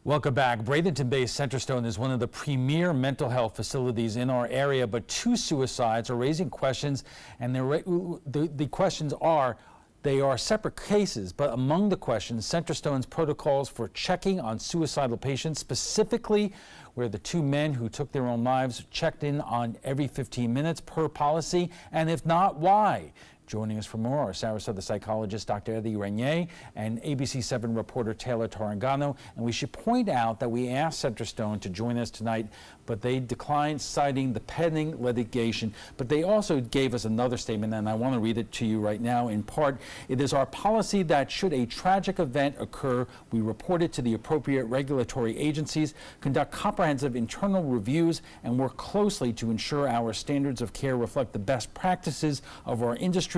Welcome back. Bradenton-based Centerstone is one of the premier mental health facilities in our area, but two suicides are raising questions, and the questions are, they are separate cases, but among the questions, Centerstone's protocols for checking on suicidal patients, specifically where the two men who took their own lives checked in on every 15 minutes per policy, and if not, why? Joining us for more are Sarasota psychologist Dr. Eddie Renier and ABC7 reporter Taylor Torangano. And we should point out that we asked Centerstone to join us tonight, but they declined, citing the pending litigation. But they also gave us another statement, and I want to read it to you right now. In part, it is our policy that should a tragic event occur, we report it to the appropriate regulatory agencies, conduct comprehensive internal reviews, and work closely to ensure our standards of care reflect the best practices of our industry.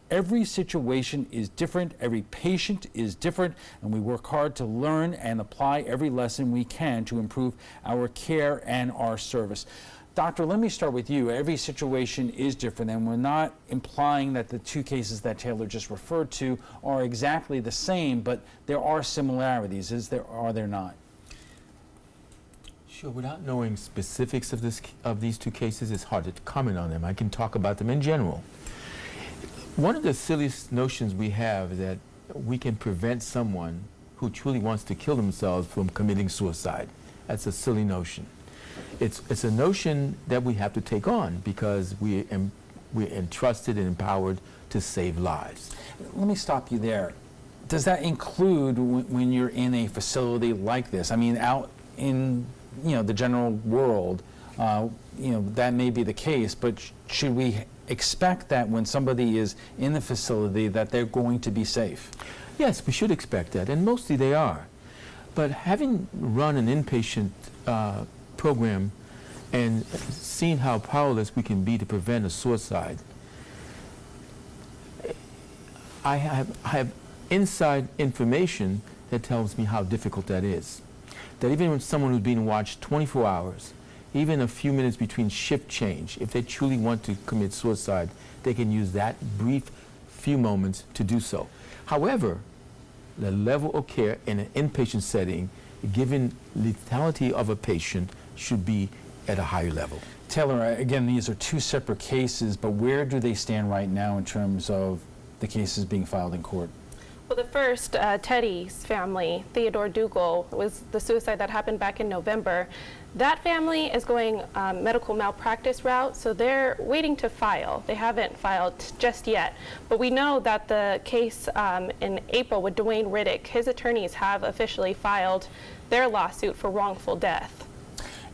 Every situation is different, every patient is different, and we work hard to learn and apply every lesson we can to improve our care and our service. Doctor, let me start with you. Every situation is different, and we're not implying that the two cases that Taylor just referred to are exactly the same, but there are similarities. Are there not? Sure. Without knowing specifics of these two cases, it's hard to comment on them. I can talk about them in general. One of the silliest notions we have is that we can prevent someone who truly wants to kill themselves from committing suicide. That's a silly notion. It's a notion that we have to take on because we're entrusted and empowered to save lives. Let me stop you there. Does that include when you're in a facility like this? I mean, out in the general world, that may be the case, but should we expect that when somebody is in the facility that they're going to be safe? Yes, we should expect that, and mostly they are. But having run an inpatient program and seen how powerless we can be to prevent a suicide, I have inside information that tells me how difficult that is. That even when someone who's being watched 24 hours, even a few minutes between shift change, if they truly want to commit suicide, they can use that brief few moments to do so. However, the level of care in an inpatient setting, given lethality of a patient, should be at a higher level. Taylor, again, these are two separate cases, but where do they stand right now in terms of the cases being filed in court? Well, the first, Teddy's family, Theodore Dougal, was the suicide that happened back in November. That family is going medical malpractice route, so they're waiting to file. They haven't filed just yet. But we know that the case in April with Dwayne Riddick, his attorneys have officially filed their lawsuit for wrongful death.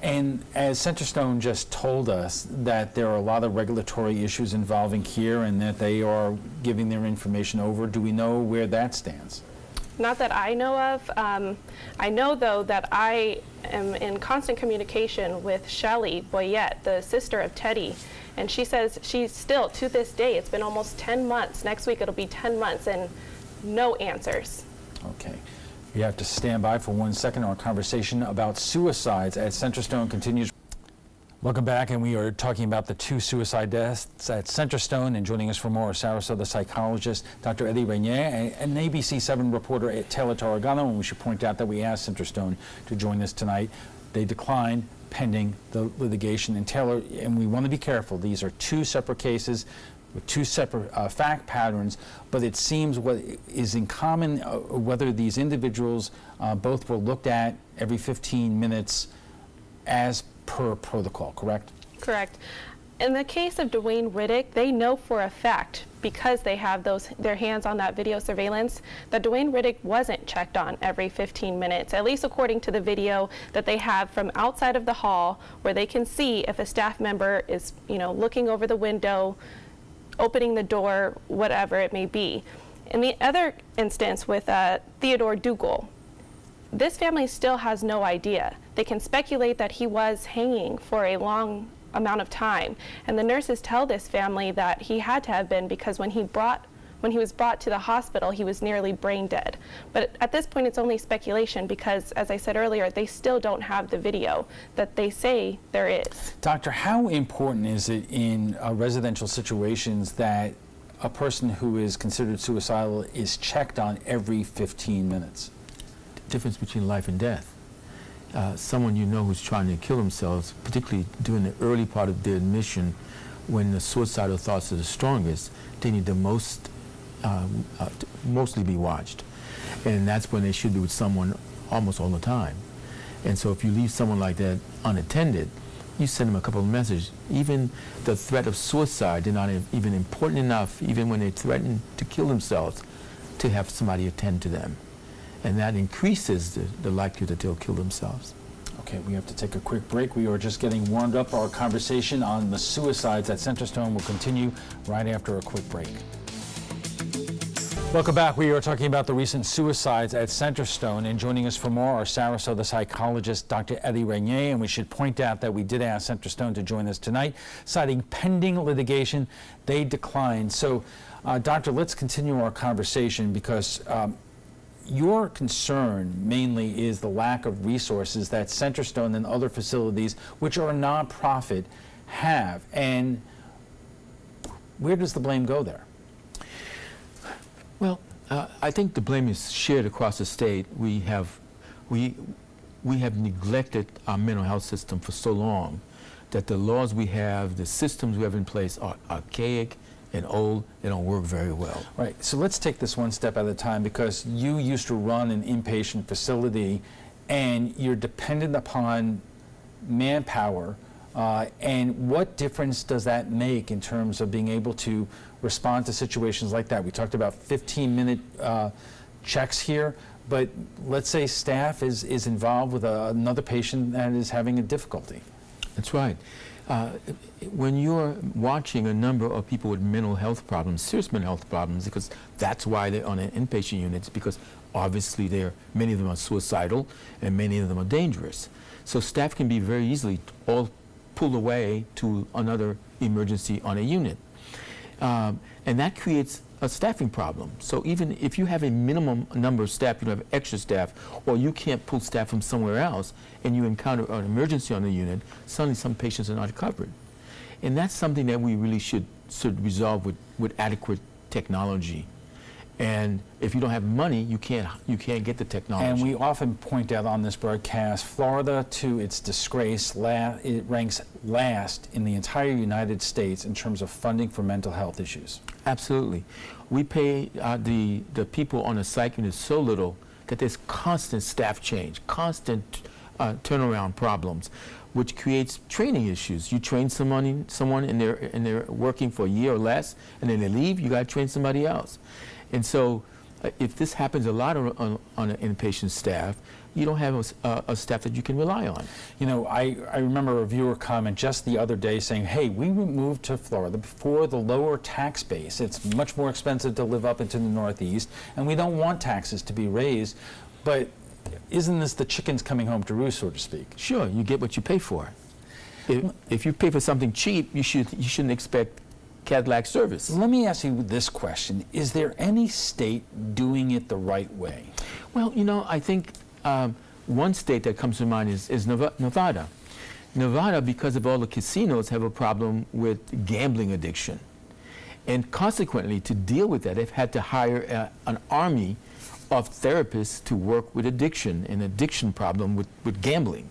And as Centerstone just told us that there are a lot of regulatory issues involving here and that they are giving their information over, do we know where that stands? Not that I know of. I know, though, that I am in constant communication with Shelley Boyette, the sister of Teddy, and she says she's still, to this day, it's been almost 10 months. Next week it'll be 10 months and no answers. Okay. You have to stand by for 1 second. Our conversation about suicides at Centerstone continues. Welcome back, and we are talking about the two suicide deaths at Centerstone, and joining us for more, Sarasota psychologist Dr. Eddie Renier and ABC7 reporter Taylor Torangano. And we should point out that we asked Centerstone to join us tonight. They declined pending the litigation. And Taylor, and we want to be careful, these are two separate cases with two separate fact patterns, but it seems what is in common, whether these individuals both were looked at every 15 minutes as per protocol, correct? Correct. In the case of Dwayne Riddick, they know for a fact, because they have their hands on that video surveillance, that Dwayne Riddick wasn't checked on every 15 minutes, at least according to the video that they have from outside of the hall, where they can see if a staff member is, looking over the window, opening the door, whatever it may be. In the other instance with Theodore Dougal, this family still has no idea. They can speculate that he was hanging for a long amount of time, and the nurses tell this family that he had to have been because when he was brought to the hospital, he was nearly brain dead. But at this point, it's only speculation because, as I said earlier, they still don't have the video that they say there is. Doctor, how important is it in residential situations that a person who is considered suicidal is checked on every 15 minutes? The difference between life and death. someone you know who's trying to kill themselves, particularly during the early part of their admission, when the suicidal thoughts are the strongest, they need to mostly be watched. And that's when they should be with someone almost all the time. And so if you leave someone like that unattended, you send them a couple of messages. Even the threat of suicide, they're not even important enough, even when they threaten to kill themselves, to have somebody attend to them. And that increases the likelihood that they'll kill themselves. Okay, we have to take a quick break. We are just getting warmed up. Our conversation on the suicides at Centerstone will continue right after a quick break. Welcome back. We are talking about the recent suicides at Centerstone, and joining us for more are Sarasota psychologist Dr. Eddie Renier, and we should point out that we did ask Centerstone to join us tonight, citing pending litigation. They declined. So, Doctor, let's continue our conversation because your concern mainly is the lack of resources that Centerstone and other facilities, which are a nonprofit, have. And where does the blame go there? Well, I think the blame is shared across the state. We have neglected our mental health system for so long that the laws we have, the systems we have in place are archaic and old. They don't work very well. Right. So let's take this one step at a time, because you used to run an inpatient facility and you're dependent upon manpower. And what difference does that make in terms of being able to respond to situations like that? We talked about 15-minute checks here, but let's say staff is involved with another patient that is having a difficulty. That's right. When you're watching a number of people with mental health problems, serious mental health problems, because that's why they're on an inpatient units, because obviously many of them are suicidal and many of them are dangerous. So staff can be very easily all pulled away to another emergency on a unit. And that creates a staffing problem. So even if you have a minimum number of staff, you don't have extra staff, or you can't pull staff from somewhere else, and you encounter an emergency on the unit, suddenly some patients are not covered. And that's something that we really should resolve with adequate technology. And if you don't have money, you can't get the technology. And we often point out on this broadcast, Florida, to its disgrace, it ranks last in the entire United States in terms of funding for mental health issues. Absolutely. We pay the people on the psych unit so little that there's constant staff change, constant turnaround problems, which creates training issues. You train someone and they're working for a year or less, and then they leave, you got to train somebody else. And so if this happens a lot on an inpatient staff, you don't have a staff that you can rely on. You know, I remember a viewer comment just the other day saying, hey, we moved to Florida for the lower tax base. It's much more expensive to live up into the Northeast, and we don't want taxes to be raised. But isn't this the chickens coming home to roost, so to speak? Sure, you get what you pay for. If you pay for something cheap, you shouldn't expect Cadillac service. Let me ask you this question. Is there any state doing it the right way? Well, you know, I think one state that comes to mind is Nevada. Nevada, because of all the casinos, have a problem with gambling addiction. And consequently, to deal with that, they've had to hire an army of therapists to work with addiction, an addiction problem with gambling.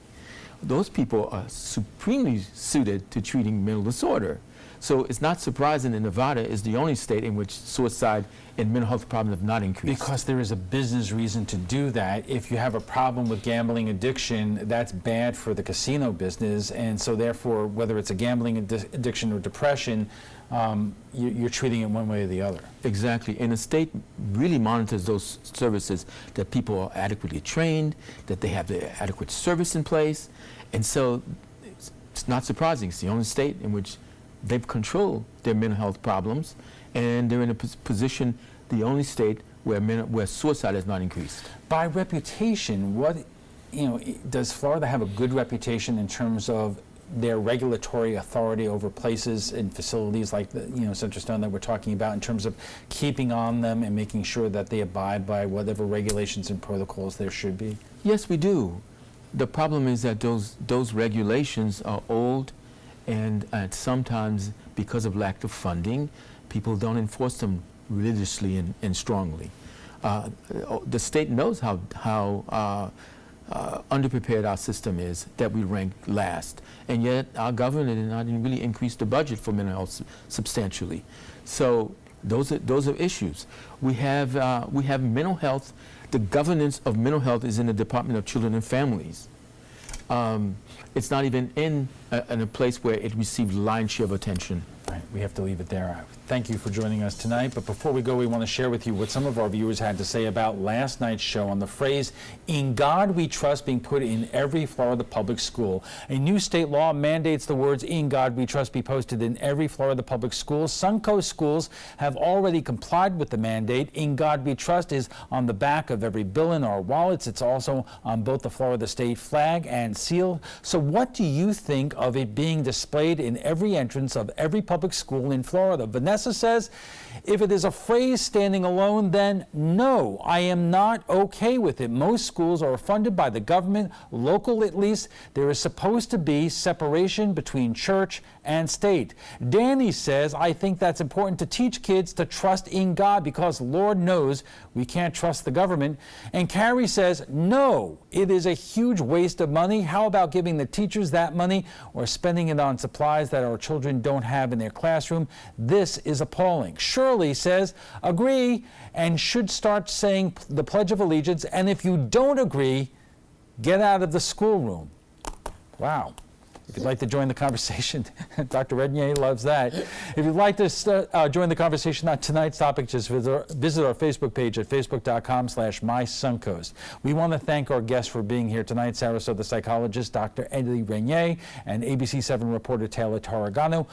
Those people are supremely suited to treating mental disorder. So it's not surprising that Nevada is the only state in which suicide and mental health problems have not increased. Because there is a business reason to do that. If you have a problem with gambling addiction, that's bad for the casino business, and so therefore, whether it's a gambling addiction or depression, you're treating it one way or the other. Exactly, and the state really monitors those services, that people are adequately trained, that they have the adequate service in place, and so it's not surprising. It's the only state in which they've controlled their mental health problems, and they're in a position, the only state where suicide has not increased. By reputation, does Florida have a good reputation in terms of their regulatory authority over places and facilities like Centerstone that we're talking about, in terms of keeping on them and making sure that they abide by whatever regulations and protocols there should be? Yes, we do. The problem is that those regulations are old, and sometimes, because of lack of funding, people don't enforce them religiously and strongly. The state knows how underprepared our system is that we rank last. And yet our government did not really increase the budget for mental health substantially. So those are issues. We have mental health. The governance of mental health is in the Department of Children and Families. It's not even in a place where it received lion's share of attention. Right, we have to leave it there. Thank you for joining us tonight. But before we go, we want to share with you what some of our viewers had to say about last night's show on the phrase, "In God We Trust," being put in every Florida public school. A new state law mandates the words "In God We Trust" be posted in every Florida public school. Suncoast schools have already complied with the mandate. "In God We Trust" is on the back of every bill in our wallets. It's also on both the Florida state flag and seal. So what do you think of it being displayed in every entrance of every public school in Florida? Vanessa says, if it is a phrase standing alone, then no, I am not okay with it. Most schools are funded by the government, local at least. There is supposed to be separation between church and state. Danny says, I think that's important to teach kids to trust in God because Lord knows we can't trust the government. And Carrie says, no, it is a huge waste of money. How about giving the teachers that money or spending it on supplies that our children don't have in their classroom? This is appalling. Shirley says, agree, and should start saying the Pledge of Allegiance. And if you don't agree, get out of the schoolroom. Wow. If you'd like to join the conversation, Dr. Renier loves that. If you'd like to join the conversation on tonight's topic, just visit our Facebook page at facebook.com/mysuncoast. We want to thank our guests for being here tonight, Sarasota psychologist Dr. Eddie Renier and ABC7 reporter Taylor Tarragano.